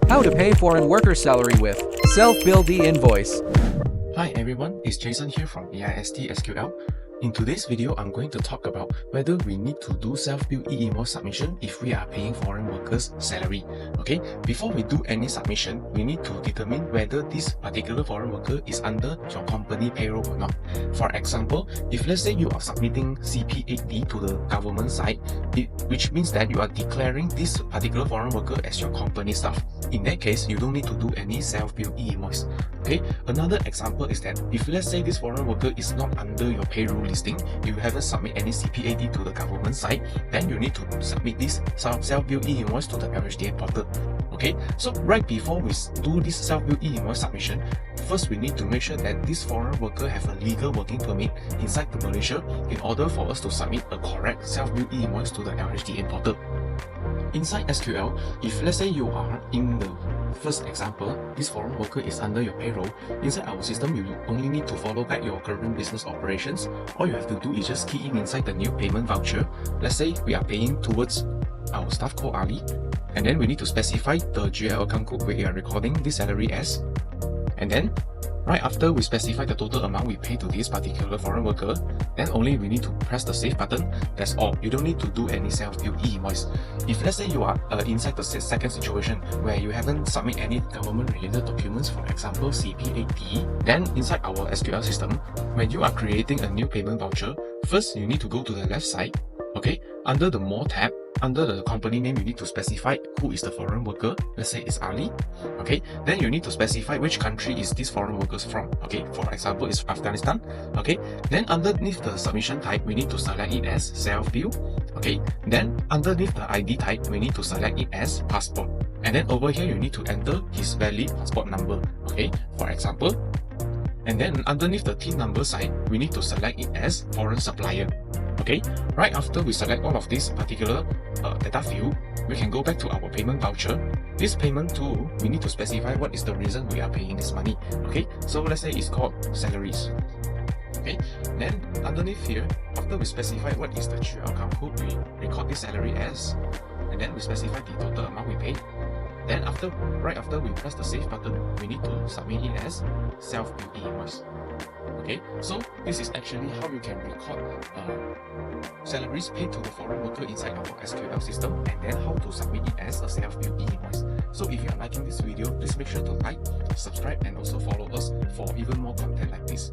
How to pay foreign worker salary with Self-Billed E-Invoice. Hi everyone, it's Jason here from EIST SQL. In today's video, I'm going to talk about whether we need to do self-billed e-invoice submission if we are paying foreign workers salary. Okay, before we do any submission, we need to determine whether this particular foreign worker is under your company payroll or not. For example, if let's say you are submitting CP8D to the government side, which means that you are declaring this particular foreign worker as your company staff. In that case, you don't need to do any self-billed e-invoice. Okay, another example is that if let's say this foreign worker is not under your payroll listing, you haven't submit any CP8D to the government side, then you need to submit this self-billed e-invoice to the LHDA portal. Okay, so right before we do this self-billed e-invoice submission, first we need to make sure that this foreign worker have a legal working permit inside the Malaysia in order for us to submit a correct self-billed e-invoice to the LHDA portal. Inside SQL, if let's say you are in the first example, this foreign worker is under your payroll, inside our system you only need to follow back your current business operations. All you have to do is just key in inside the new payment voucher. Let's say we are paying towards our staff called Ali, and then we need to specify the GL account code we are recording this salary as, and then right after we specify the total amount we pay to this particular foreign worker, then only we need to press the save button. That's all. You don't need to do any self-billed e-invoice. If let's say you are inside the second situation where you haven't submit any government related documents, for example CP8D, then inside our SQL system, when you are creating a new payment voucher, first you need to go to the left side. Okay, under the More tab, under the company name, you need to specify who is the foreign worker. Let's say it's Ali. Okay, then you need to specify which country is this foreign workers from. Okay, for example, it's Afghanistan. Okay, then underneath the submission type, we need to select it as self-bill. Okay, then underneath the ID type, we need to select it as passport. And then over here, you need to enter his valid passport number. Okay, for example. And then underneath the TIN number side, we need to select it as foreign supplier. Okay, right after we select all of this particular data field, we can go back to our payment voucher. This payment tool, we need to specify what is the reason we are paying this money. Okay, so let's say it's called salaries. Okay, then underneath here, after we specify what is the GL account code we record this salary as, and then we specify the total amount we paid. Then right after we press the save button, we need to submit it as self-billed e-invoice. Okay, so this is actually how you can record salaries paid to the foreign worker inside our SQL system, and then how to submit it as a self-billed e-invoice. So if you are liking this video, please make sure to like, subscribe, and also follow us for even more content like this.